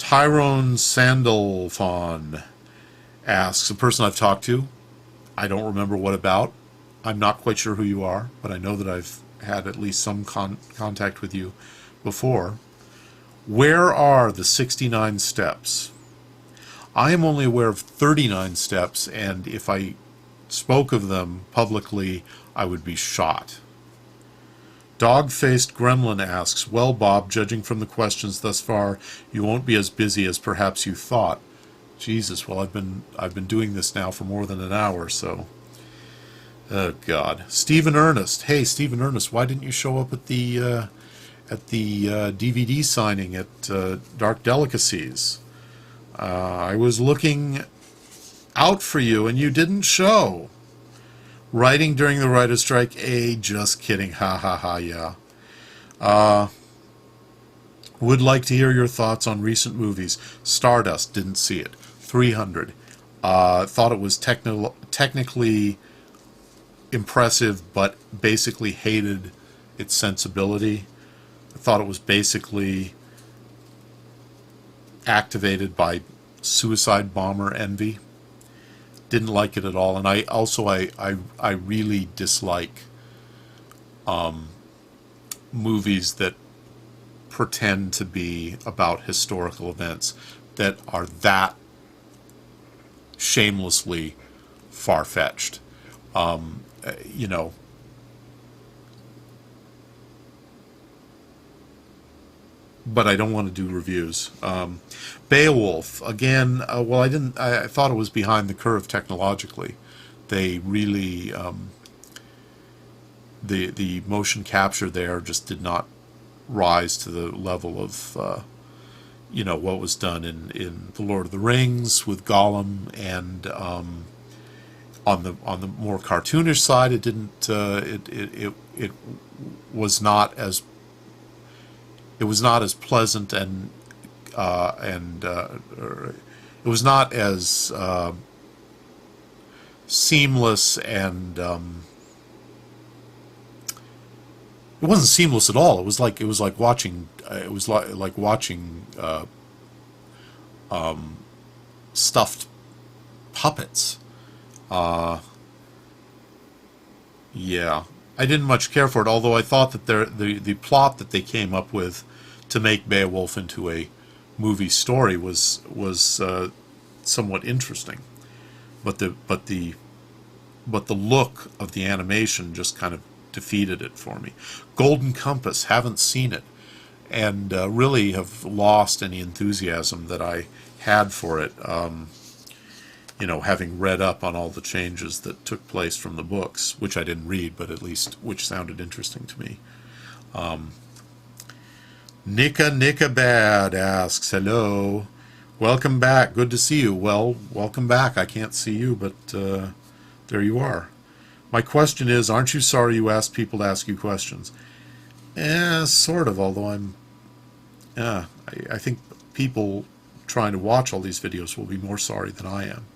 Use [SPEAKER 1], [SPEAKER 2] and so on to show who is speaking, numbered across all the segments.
[SPEAKER 1] TyroneSandalphon asks, a person I've talked to, I don't remember what about. I'm not quite sure who you are, but I know that I've had at least some contact with you before. Where are the 69 steps? I am only aware of 39 steps, and if I spoke of them publicly, I would be shot. Dawg-facedgremlin asks, well, Bob, judging from the questions thus far, you won't be as busy as perhaps you thought. Jesus, well, I've been doing this now for more than an hour, so... Oh, God. StevenErnest. Hey, StevenErnest, why didn't you show up at the DVD signing at Dark Delicacies? I was looking out for you, and you didn't show. Writing during the writer's strike? Just kidding. Ha, ha, ha, yeah. Would like to hear your thoughts on recent movies. Stardust, didn't see it. 300. Thought it was technically impressive, but basically hated its sensibility. I thought it was basically activated by suicide bomber envy. Didn't like it at all, and I really dislike movies that pretend to be about historical events that are that shamelessly far-fetched. You know, but I don't want to do reviews. Beowulf, again, well, I thought it was behind the curve technologically. They really, the motion capture there just did not rise to the level of, you know, what was done in The Lord of the Rings with Gollum, and on the more cartoonish side, it didn't, it was not as pleasant, and it was not as seamless, and it wasn't seamless at all. It was like watching stuffed puppets. Yeah. I didn't much care for it, although I thought that the plot that they came up with to make Beowulf into a movie story was somewhat interesting, but the look of the animation just kind of defeated it for me. Golden Compass, haven't seen it, and really have lost any enthusiasm that I had for it. You know, having read up on all the changes that took place from the books, which I didn't read, but at least which sounded interesting to me. Nicanicabad asks, hello, welcome back, good to see you. Well, welcome back. I can't see you, but there you are. My question is, aren't you sorry you asked people to ask you questions? Sort of, although I think people trying to watch all these videos will be more sorry than I am.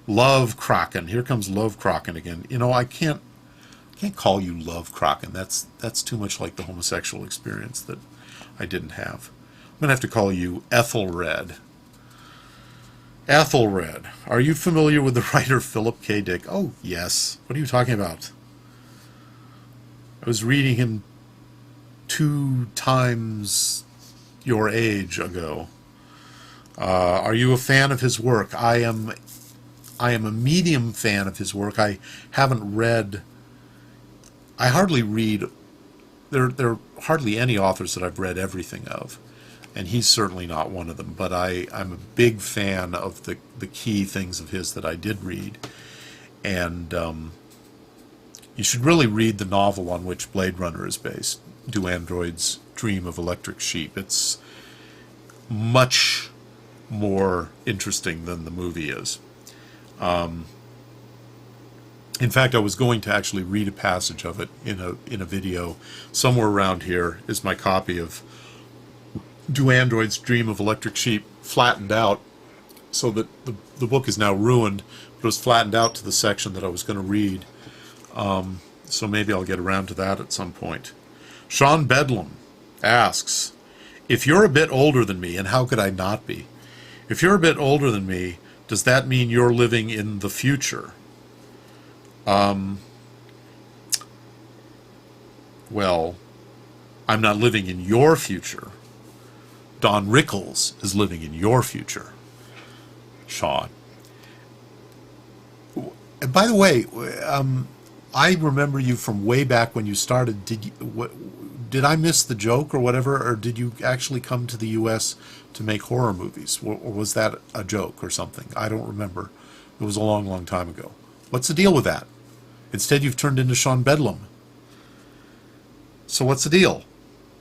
[SPEAKER 1] LoveCraken. Here comes LoveCraken again. You know, I can't call you LoveCraken. That's too much like the homosexual experience that I didn't have. I'm gonna have to call you Ethelred. Ethelred. Are you familiar with the writer Philip K. Dick? Oh, yes. What are you talking about? I was reading him 2 times your age ago. Are you a fan of his work? I am a medium fan of his work. I haven't read... I hardly read... There are hardly any authors that I've read everything of, and he's certainly not one of them, but I'm a big fan of the key things of his that I did read. And you should really read the novel on which Blade Runner is based, Do Androids Dream of Electric Sheep? It's much more interesting than the movie is. In fact, I was going to actually read a passage of it in a video. Somewhere around here is my copy of Do Androids Dream of Electric Sheep, flattened out, so that the book is now ruined, but it was flattened out to the section that I was going to read. So maybe I'll get around to that at some point. Seanbedlam asks, If you're a bit older than me, and how could I not be? If you're a bit older than me, does that mean you're living in the future? Well, I'm not living in your future. Don Rickles is living in your future, Sean. And by the way, I remember you from way back when you started. Did I miss the joke or whatever, or did you actually come to the U.S. to make horror movies, or was that a joke or something? I don't remember. It was a long, long time ago. What's the deal with that? Instead, you've turned into Sean Bedlam. So what's the deal?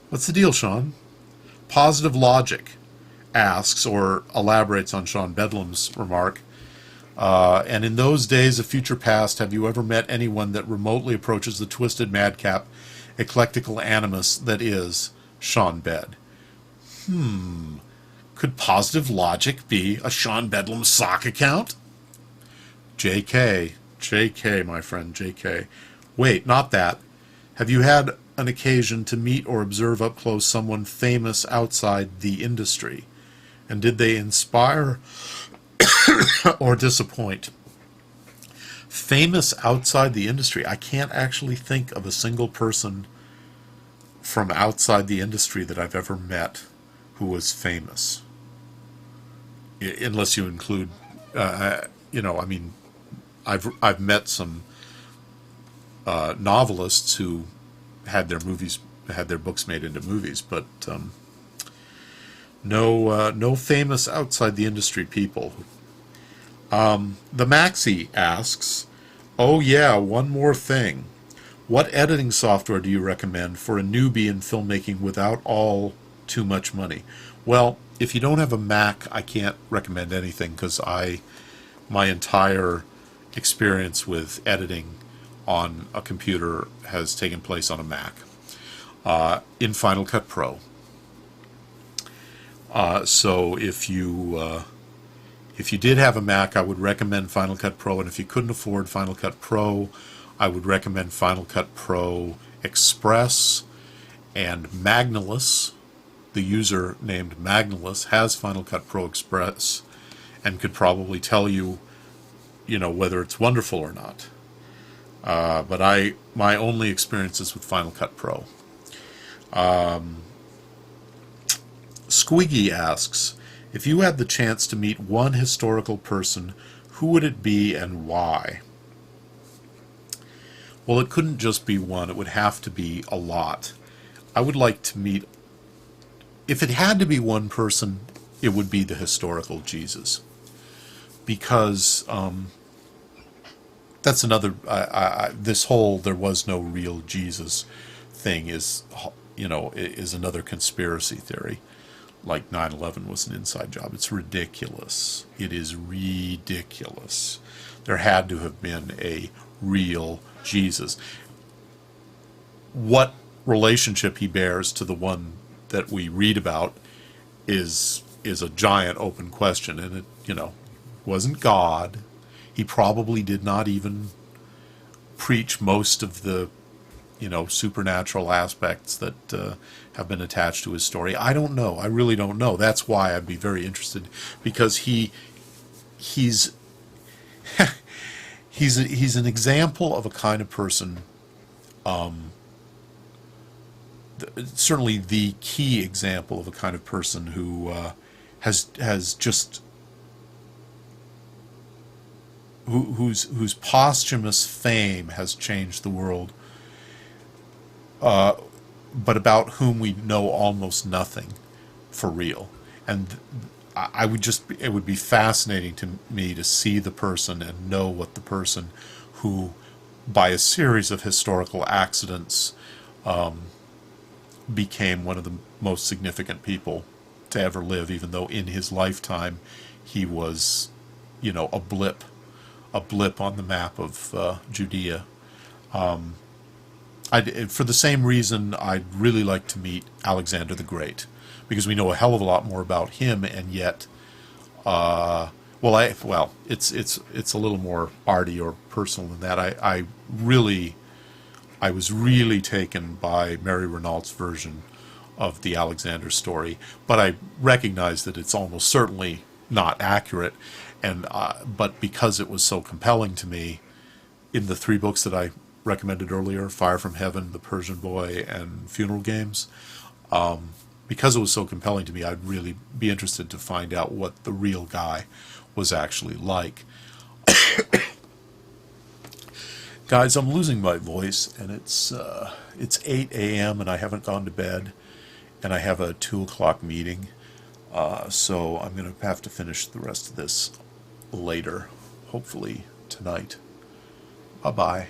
[SPEAKER 1] What's the deal, Sean? Positive Logic asks or elaborates on Sean Bedlam's remark. And in those days of future past, have you ever met anyone that remotely approaches the twisted madcap, eclectical animus that is Sean Bed? Could Positive Logic be a Sean Bedlam sock account? JK, my friend, JK. Wait, not that. Have you had an occasion to meet or observe up close someone famous outside the industry? And did they inspire or disappoint? Famous outside the industry. I can't actually think of a single person from outside the industry that I've ever met who was famous. Unless you include, I mean, I've met some novelists who had their books made into movies, but no famous outside the industry people. The Maxi asks, oh yeah, one more thing. What editing software do you recommend for a newbie in filmmaking without all too much money? Well, if you don't have a Mac, I can't recommend anything because my entire experience with editing on a computer has taken place on a Mac in Final Cut Pro. So if you did have a Mac, I would recommend Final Cut Pro, and if you couldn't afford Final Cut Pro, I would recommend Final Cut Pro Express. And Magnolus, the user named Magnolus, has Final Cut Pro Express and could probably tell you, whether it's wonderful or not. But my only experience is with Final Cut Pro. Squiggy asks, if you had the chance to meet one historical person, who would it be and why? Well, it couldn't just be one. It would have to be a lot. I would like to meet... If it had to be one person, it would be the historical Jesus. Because that's another... this whole there was no real Jesus thing is another conspiracy theory. Like 9/11 was an inside job. It's ridiculous. It is ridiculous. There had to have been a real Jesus. What relationship he bears to the one that we read about is a giant open question, and it wasn't God. He probably did not even preach most of the supernatural aspects that have been attached to his story. I don't know. I really don't know. That's why I'd be very interested, because he's he's an example of a kind of person. Certainly the key example of a kind of person who has just whose posthumous fame has changed the world. But about whom we know almost nothing for real. And it would be fascinating to me to see the person and know what the person who, by a series of historical accidents, became one of the most significant people to ever live, even though in his lifetime he was, a blip on the map of Judea. For the same reason, I'd really like to meet Alexander the Great, because we know a hell of a lot more about him, and yet, it's a little more arty or personal than that. I was really taken by Mary Renault's version of the Alexander story, but I recognize that it's almost certainly not accurate. And but because it was so compelling to me, in the 3 books that I recommended earlier, Fire from Heaven, The Persian Boy, and Funeral Games, because it was so compelling to me, I'd really be interested to find out what the real guy was actually like. Guys, I'm losing my voice, and it's 8 a.m. and I haven't gone to bed, and I have a 2 o'clock meeting, so I'm going to have to finish the rest of this later, hopefully tonight. Bye-bye.